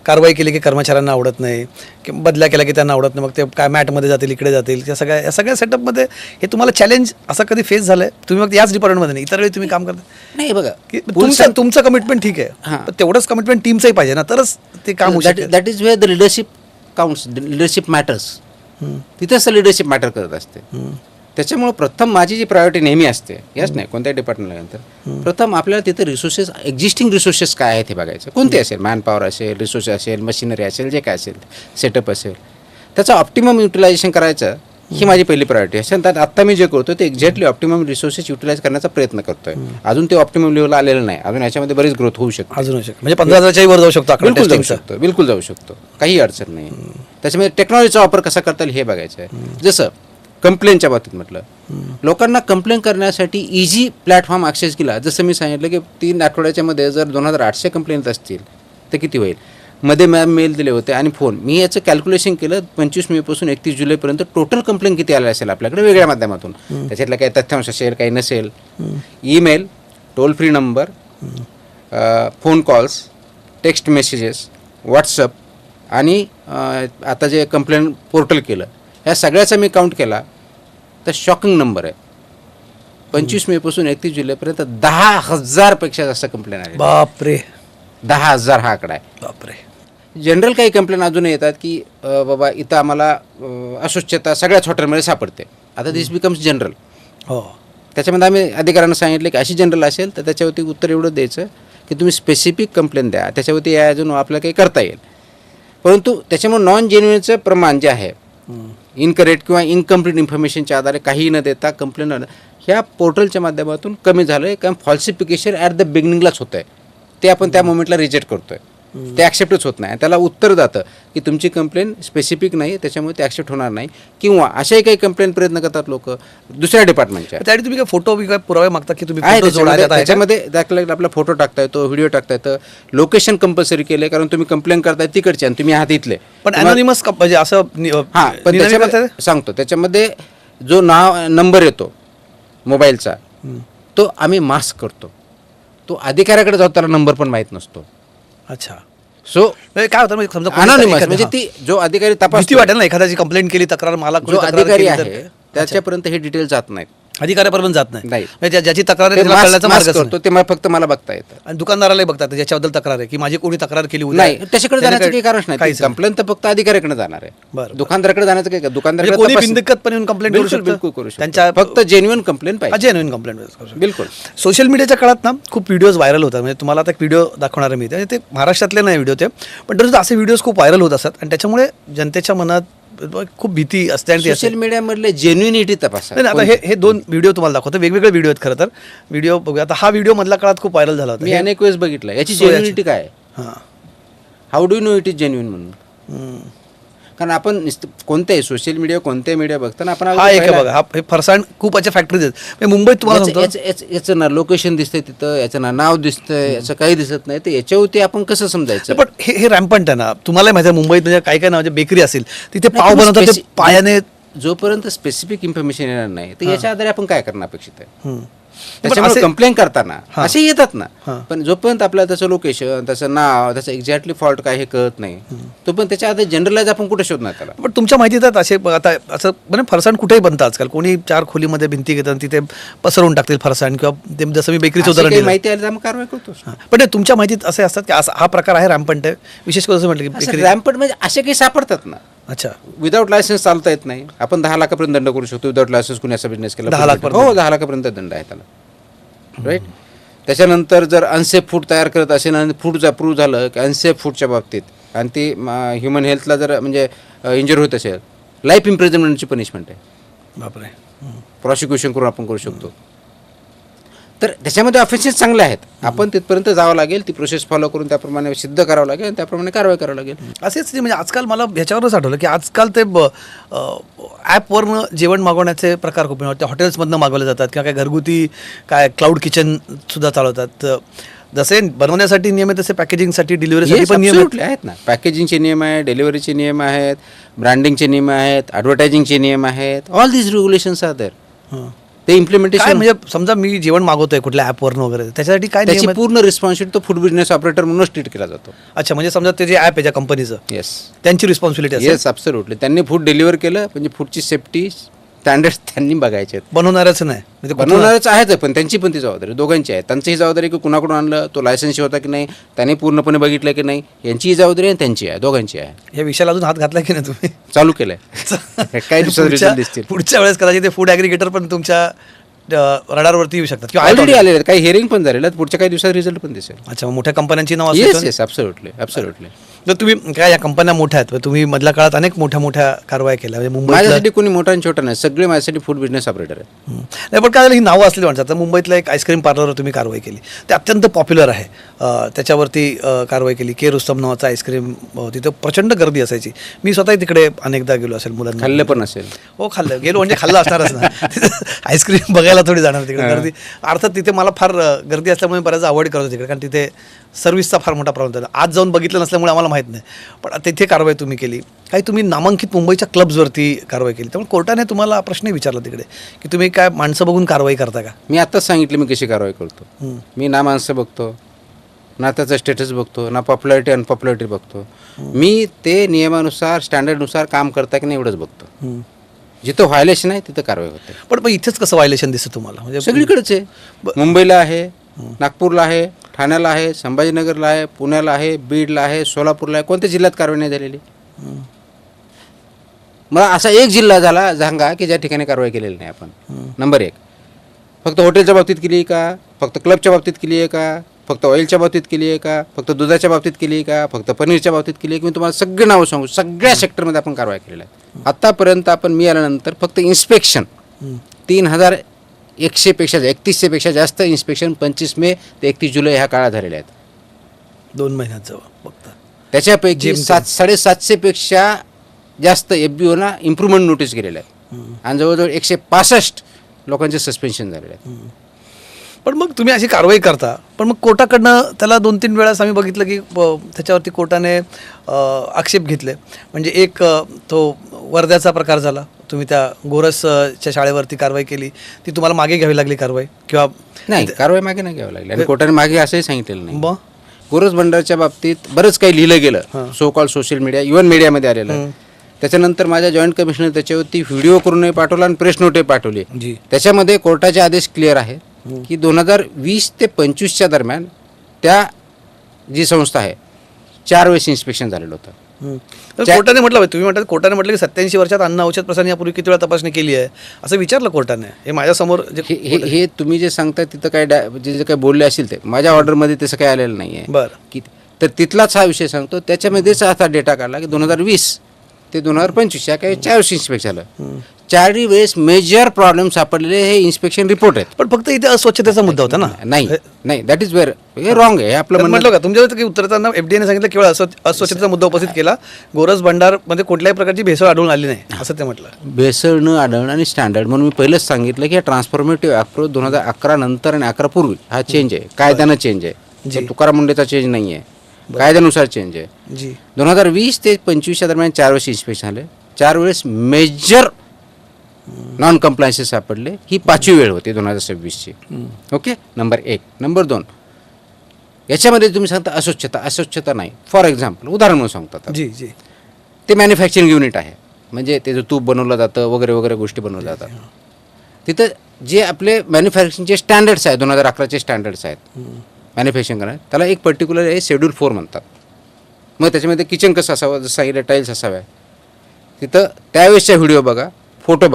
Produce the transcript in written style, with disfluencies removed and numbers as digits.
कारवाई केली की कर्मचाऱ्यांना आवडत नाही, की बदल्या केल्या की त्यांना आवडत नाही, मग ते काय मॅटमध्ये जातील, इकडे जातील, या सगळ्या सेटअपमध्ये हे तुम्हाला चॅलेंज असं कधी फेस झालं आहे? तुम्ही मग याच डिपार्टमेंटमध्ये नाही, इतर वेळी तुम्ही काम करता नाही बघा, की तुमचं कमिटमेंट ठीक आहे, पण तेवढंच कमिटमेंट टीमचंही पाहिजे ना, तरच ते काम होऊ शकेल. That is where the leadership counts, leadership matters. तिथंच लिडरशिप मॅटर करत असते. त्याच्यामुळे प्रथम माझी जी प्रायोरिटी नेहमी असते, याच नाही कोणत्याही डिपार्टमेंटनंतर, प्रथम आपल्याला तिथे रिसोर्सेस, एक्झिस्टिंग रिसोर्सेस काय आहेत हे बघायचं. कोणते असेल, मॅनपॉवर असेल, रिसोर्सेस असेल, मशिनरी असेल, जे काय असेल, सेटअप असेल, त्याचं ऑप्टिमम युटिलायझेशन करायचं ही माझी पहिली प्रायोरिटी असेल. त्यात आत्ता मी जे करतो ते एक्झॅक्टली ऑप्टिमम रिसोर्सेस युटिलाइज करण्याचा प्रयत्न करतोय. अजून ते ऑप्टिमम लेवलला आलेलं नाही, अजून याच्यामध्ये बरीच ग्रोथ होऊ शकते. अजून म्हणजे 15,000च्याही वर जाऊ शकतो. बिलकुल जाऊ शकतो, बिलकुल जाऊ शकतो, काही अडचण नाही. त्याच्यामध्ये टेक्नॉलॉजीचा वापर कसा करता येईल हे बघायचं आहे. जसं कंप्लेनच्या बाबतीत म्हटलं, लोकांना कंप्लेन करण्यासाठी इझी प्लॅटफॉर्म ॲक्सेस केला. जसं मी सांगितलं की 3 आठवड्याच्या मध्ये जर 2800 कंप्लेंट असतील तर किती होईल. मध्ये मॅम मेल दिले होते आणि फोन, मी याचं कॅल्क्युलेशन केलं 25 मेपासून 31 जुलैपर्यंत टोटल कंप्लेंट किती आले असेल आपल्याकडे वेगळ्या माध्यमातून. त्याच्यातलं काही तथ्यांश असेल, काही नसेल. Email, toll free number, phone calls, text messages, WhatsApp आणि आता जे कंप्लेंट पोर्टल केलं, ह्या सगळ्याचा मी काउंट केला तर शॉकिंग नंबर आहे. 25 मेपासून 31 जुलैपर्यंत 10,000पेक्षा जास्त कंप्लेंट आले. बापरे, 10,000 हा आकडा आहे. बापरे. जनरल काही कंप्लेंट अजूनही येतात की बाबा इथं आम्हाला अस्वच्छता सगळ्याच हॉटेलमध्ये सापडते. आता दिस बिकम्स जनरल. हो, त्याच्यामध्ये आम्ही अधिकाऱ्यांना सांगितले की अशी जनरल असेल तर त्याच्यावरती उत्तर एवढं द्यायचं की तुम्ही स्पेसिफिक कंप्लेंट द्या, त्याच्यावरती या अजून आपल्याला काही करता येईल. परंतु त्याच्यामुळे नॉन जेन्युइनचं प्रमाण जे आहे, इनकरेक्ट किंवा इनकम्प्लीट इन्फॉर्मेशनच्या आधारे काही न देता कंप्लेंट ह्या पोर्टलच्या माध्यमातून कमी झालं आहे. कारण फॉल्सिफिकेशन ॲट द बिगिनिंगलाच होतं आहे, ते आपण त्या मोमेंटला रिजेक्ट करतो आहे, ते ॲक्सेप्टच होत नाही. त्याला उत्तर जातं की तुमची कंप्लेंट स्पेसिफिक नाही, त्याच्यामुळे ते ॲक्सेप्ट होणार नाही. किंवा अशाही काही कंप्लेंट प्रयत्न करतात लोक दुसऱ्या डिपार्टमेंटच्या. त्यासाठी तुम्ही काय फोटो काय पुरावे मागता की तुम्ही त्याच्यामध्ये दाखला आपला फोटो टाकता येतो, व्हिडिओ टाकता येतं. लोकेशन कंपल्सरी केलं कारण तुम्ही कंप्लेंट करताय तिकडचे आणि तुम्ही आहात इथले. पण अनोनिमस म्हणजे असं हां, पण त्याच्यामध्ये सांगतो, त्याच्यामध्ये जो नंबर येतो मोबाईलचा तो आम्ही मास्क करतो. तो अधिकाऱ्याकडे जातो, त्याला नंबर पण माहीत नसतो. अच्छा. सो काय होतं म्हणजे समजा अनोनिमस म्हणजे ती जो अधिकारी तपासतो, वाटेल ना, एखाद्याची कंप्लेंट केली, तक्रार मला जो अधिकारी आहे त्याच्यापर्यंत हे डिटेल जात नाहीत, अधिकाऱ्यापर्यंत जात नाही. नाही. ज्याची तक्रार आहे त्याला कळण्याचा मार्ग करतो ते फक्त मला बघता येतं. आणि दुकानदारालाही बघतात ज्याच्याबद्दल तक्रार आहे की माझी कोणी तक्रार केली नाही, त्याच्याकडे जाण्याचं काही कारण नाही. कंप्लेंट तर फक्त अधिकाऱ्याकडे जाणार आहे, दुकानदाराकडे जाण्याचं काही. दुकानदाराकडे बिनदिक्कतपणे कंप्लेंट करू शकतो, बिलकुल करू शकतो. त्यांच्या फक्त जेन्युइन कंप्लेंट पाहिजे, जेन्युइन कंप्लेंट. बिलकुल. सोशल मीडियाच्या काळात ना खूप व्हिडिओज व्हायरल होतात. म्हणजे तुम्हाला आता एक व्हिडिओ दाखवणार आहे मी, ते महाराष्ट्रातले नाही व्हिडिओ ते, पण तरी असे व्हिडिओज खूप व्हायरल होत असतात आणि त्याच्यामुळे जनतेच्या मनात खूप भीती असते. आणि सोशल मीडियामधले जेन्युइनिटी तपासा. नाही, आता हे 2 व्हिडिओ तुम्हाला दाखवतो, वेगवेगळे व्हिडिओ आहेत खरं तर. व्हिडिओ बघूया. आता हा व्हिडिओ मधल्या काळात खूप व्हायरल झाला होता, मी अनेक वेळेस बघितला. याची जेन्युइनिटी काय आहे? हां, how do know it is genuine म्हणून. कारण आपण कोणत्याही सोशल मीडिया, कोणत्याही मीडिया बघताना आपण हा एक बघा, हा हे फरसाण खूप याच्या फॅक्टरीज आहेत. मुंबईत तुम्हाला सांगतो, याचं ना लोकेशन दिसतंय तिथं, याचं ना नाव दिसतंय, याचं काही दिसत नाही, तर याच्यावरती आपण कसं समजायचं? पण हे रॅम्पंट आहे ना. तुम्हाला माहिती आहे मुंबईत म्हणजे काय काय नाव बेकरी असेल तिथे पाव बनवतात पायाने. जोपर्यंत स्पेसिफिक इन्फॉर्मेशन येणार नाही तर याच्या आधारे आपण काय करणं अपेक्षित आहे? त्याच्यामुळे कंप्लेंट करताना असे येतात ना, पण जोपर्यंत आपल्याला त्याचं लोकेशन, त्याचं नाव, त्याचं एक्झॅक्टली फॉल्ट काय हे कळत नाही, तोपर्यंत त्याच्या आधी जनरलाइज आपण कुठे शोधणार त्याला? पण तुमच्या माहितीत असे आता असं म्हणजे फरसाण कुठेही बनतं आजकाल. कोणी 4 खोलीमध्ये भिंती घेतात, तिथे पसरवून टाकतील फरसाण, किंवा ते जसं मी बेकरीचं उदाहरण माहिती आली तर आपण कारवाई करतो. पण तुमच्या माहितीत असे असतात की हा प्रकार आहे रॅम्पंट आहे, विशेष करून असं म्हटलं की रॅम्पंट म्हणजे असे काही सापडतात ना. अच्छा. विदाउट लायसन्स चालता येत नाही, आपण 10 लाखापर्यंत दंड करू शकतो. विदाउट लायसन्स कुणी असा बिझनेस केला 10 लाख, हो 10 लाखापर्यंत दंड आहे त्याला, राईट. त्याच्यानंतर जर अनसेफ फूड तयार करत असेल आणि फूड अप्रूव्ह झालं की अनसेफ फूडच्या बाबतीत, आणि ती ह्युमन हेल्थला जर म्हणजे इंजर होत असेल, लाईफ इम्प्रिझनमेंटची पनिशमेंट आहे. बापरे. प्रॉसिक्युशन करून आपण करू शकतो. तर त्याच्यामध्ये ऑफेन्सेस चांगले आहेत. आपण तिथपर्यंत जावं लागेल, ती प्रोसेस फॉलो करून त्याप्रमाणे सिद्ध करावं लागेल आणि त्याप्रमाणे कारवाई करावं लागेल. असेच म्हणजे आजकाल मला ह्याच्यावरच आठवलं की आजकाल ते ॲपवरनं जेवण मागवण्याचे प्रकार खूप ते हॉटेल्समधनं मागवले जातात, किंवा काय घरगुती काय क्लाउड किचनसुद्धा चालवतात. जसे बनवण्यासाठी नियम आहेत तसे पॅकेजिंगसाठी, डिलिव्हरीसाठी पण नियम आहेत ना. पॅकेजिंगचे नियम आहेत, डिलिव्हरीचे नियम आहेत, ब्रँडिंगचे नियम आहेत, ॲडव्हर्टायझिंगचे नियम आहेत. All these regulations are there. ते काय इम्प्लिमेंटेशन म्हणजे समजा मी जेवण मागवतोय कुठल्या ॲपवरनं वगैरे त्याच्यासाठी काय नियम त्याची आहेत? पूर्ण रिस्पॉन्सिबिलिटी तो फूड बिझनेस ऑपरेटर म्हणूनच ट्रीट केला जातो. अच्छा, म्हणजे समजा ते जे ॲप आहे ज्या कंपनीचं येस त्यांची रिस्पॉन्सिबिलिटी असेल, येस ॲब्सोल्युटली. त्यांनी फूड डिलिव्हर केलं म्हणजे फूडची सेफ्टी स्टँडर्ड्स त्यांनी बघायचे आहेत. बनवणारच नाही म्हणजे कुठून- बनवणारच आहेच, पण त्यांची पण ती जबाबदारी दोघांची आहे. त्यांचीही जबाबदारी की कुणाकडून आणलं, तो लायसन्स होता की नाही, त्यांनी पूर्णपणे बघितलं की नाही, यांचीही जबाबदारी आणि त्यांची आहे, दोघांची आहे. या विषयाला अजून हात घातला की नाही तुम्ही? चालू केलंय. काही दिवसात रिझल्ट दिसतील. पुढच्या वेळेस कदाचित ते फूड ॲग्रिगेटर पण तुमच्या रडारवरती येऊ शकतात किंवा ऑलरेडी आलेले आहेत, काही हिअरिंग पण झालेलं आहे, पुढच्या काही दिवसात रिझल्ट पण दिसेल. अच्छा, मग मोठ्या कंपन्यांची नाव येस असेल येस ॲब्सोल्युटली ॲब्सोल्युटली. तर तुम्ही काय या कंपन्या मोठ्या आहेत, तुम्ही मधल्या काळात अनेक मोठ्या मोठ्या कारवाया केल्या म्हणजे मुंबईतलं माझ्यासाठी कोणी मोठा आणि छोटा नाही, सगळे माझ्यासाठी फूड बिझनेस ऑपरेटर आहे. नाही, पण काय झालं ही नावं असलेली माणसं. आता मुंबईतलं एक आईस्क्रीम पार्लरवर तुम्ही कारवाई केली, ते अत्यंत पॉप्युलर आहे. त्याच्यावरती कारवाई केली. के रुस्तम नावाचा आईस्क्रीम, तिथं प्रचंड गर्दी असायची. मी स्वतः तिकडे अनेकदा गेलो असेल मुलांना. खाल्लं पण असेल. हो, खाल्लं गेलो म्हणजे खाल्लं असणारच ना. आईस्क्रीम बघायला थोडी जाणार तिकडे गर्दी. अर्थात तिथे मला फार गर्दी असल्यामुळे बऱ्याच अवॉइड करत होतो तिकडे, कारण तिथे सर्व्हिसचा फार मोठा प्रॉब्लेम झाला. आज जाऊन बघितलं नसल्यामुळे आम्हाला माहीत नाही, पण तिथे कारवाई तुम्ही केली. काही तुम्ही नामांकित मुंबईच्या क्लब्सवरती कारवाई केली. त्यामुळे कोर्टाने तुम्हाला प्रश्न विचारला तिकडे की तुम्ही काय माणसं बघून कारवाई करता का? मी आत्ताच सांगितलं मी कशी कारवाई करतो. मी ना माणसं बघतो, ना त्याचा स्टेटस बघतो, ना पॉप्युलॅरिटी अनपॉप्युलॅरिटी बघतो. मी ते नियमानुसार स्टँडर्डनुसार काम करता की नाही एवढंच बघतो. जिथं व्हायलेशन आहे तिथं कारवाई होते. पण मग इथेच कसं व्हायलेशन दिसतं तुम्हाला? म्हणजे सगळीकडेच आहे. मुंबईला आहे, नागपूरला आहे, ठाण्याला आहे, संभाजीनगरला आहे, पुण्याला आहे, बीडला आहे, सोलापूरला आहे. कोणत्या जिल्ह्यात कारवाई नाही झालेली? मग असा एक जिल्हा झाला सांगा की ज्या ठिकाणी कारवाई केलेली नाही आपण. नंबर 1, फक्त हॉटेलच्या बाबतीत केली आहे का? फक्त क्लबच्या बाबतीत केली आहे का? फक्त ऑइलच्या बाबतीत केली आहे का? फक्त दुधाच्या बाबतीत केली आहे का? फक्त पनीरच्या बाबतीत केली आहे की? मी तुम्हाला सगळे नावं सांगू. सगळ्या सेक्टरमध्ये आपण कारवाई केलेल्या आहेत. आत्तापर्यंत आपण मी आल्यानंतर फक्त इन्स्पेक्शन 3100पेक्षा 3100पेक्षा जास्त इन्स्पेक्शन 25 मे ते 31 जुलै ह्या काळात झालेल्या आहेत. 2 महिन्यात जवळ बघता. त्याच्यापैकी 700-750पेक्षा जास्त FBOना इम्प्रूव्हमेंट नोटीस गेलेल्या आहेत आणि जवळजवळ 165 लोकांचे सस्पेन्शन झालेले आहेत. पण मग तुम्ही अशी कारवाई करता, पण मग कोर्टाकडनं त्याला 2-3 वेळास आम्ही बघितलं की त्याच्यावरती कोर्टाने आक्षेप घेतले. म्हणजे एक तो वर्ध्याचा प्रकार झाला, तुम्ही त्या गोरसच्या शाळेवरती कारवाई केली, ती तुम्हाला मागे घ्यावी लागली कारवाई किंवा नाही, कारवाई मागे नाही घ्यावी लागली आणि कोर्टाने मागे असंही सांगितलेलं नाही. मग गोरस भंडारच्या बाबतीत बरंच काही लिहिलं गेलं, so call social media, even मीडियामध्ये आलेलं. त्याच्यानंतर माझ्या जॉईंट कमिशनर त्याच्यावरती व्हिडिओ करूनही पाठवला आणि प्रेस नोटही पाठवली. जी. त्याच्यामध्ये कोर्टाचे आदेश क्लिअर आहे की 2020 ते 25च्या दरम्यान त्या जी संस्था आहे 4 वेळेस इन्स्पेक्शन झालेलं होतं. तर कोर्टाने म्हटलं, तुम्ही म्हणतात कोर्टाने म्हटलं की 87 वर्षात अन्न औषध प्रशासन यापूर्वी किती वेळा तपासणी केली आहे असं विचारलं कोर्टाने. हे माझ्यासमोर हे तुम्ही जे सांगताय तिथं काय जे काही बोलले असेल ते माझ्या ऑर्डरमध्ये तसं काही आलेलं नाही आहे. बरं. की तर तिथलाच हा विषय सांगतो. त्याच्यामध्येच असा डेटा काढला की 2020 ते 2025 या काही 4 वेळेस इन्स्पेक्शन झालं. 4 वेळेस मेजर प्रॉब्लेम सापडलेले हे इन्स्पेक्शन रिपोर्ट आहेत. पण फक्त इथे अस्वच्छतेचा मुद्दा होता ना. नाही दॅट इज हे रॉंग आहे. आपलं म्हटलं का तुमच्या की उत्तरांना FDAने सांगितलं केवळ अस्वच्छतेचा मुद्दा उपस्थित केला, गोरस भंडारमध्ये कुठल्याही प्रकारची भेसळ आढळून आली नाही असं ते म्हटलं. भेसळ न आढळणं आणि स्टँडर्ड म्हणून मी पहिलेच सांगितलं की हा ट्रान्सफॉर्मेटिव्ह अप्रोच 2011 नंतर आणि 11 पूर्वी हा चेंज आहे, कायद्यानं चेंज आहे. तुकाराम मुंडेचा चेंज नाही आहे, कायद्यानुसार चेंज आहे. जी. 2020 ते 25च्या दरम्यान 4 वेळेस इन्स्पेक्शन झाले. 4 वेळेस मेजर नॉन कम्प्लायन्सेस सापडले. ही 5वी वेळ होती 2026ची. Okay, number 1. नंबर 2, याच्यामध्ये तुम्ही सांगता अस्वच्छता नाही. फॉर एक्झाम्पल उदाहरण म्हणून सांगतात, जी जी ते मॅन्युफॅक्चरिंग युनिट आहे, म्हणजे त्याचं तूप बनवलं जातं वगैरे वगैरे गोष्टी बनवल्या जातात. तिथं जे आपले मॅन्युफॅक्चरिंगचे स्टँडर्ड्स आहेत 2011चे स्टँडर्ड्स आहेत मॅन्युफॅक्चरिंग करण्यात, त्याला एक पर्टिक्युलर आहे शेड्यूल 4 म्हणतात. मग त्याच्यामध्ये किचन कसं असावं, जसं सांगितलं टाईल्स असाव्या. तिथं त्यावेळेसचा व्हिडिओ बघा, फोटो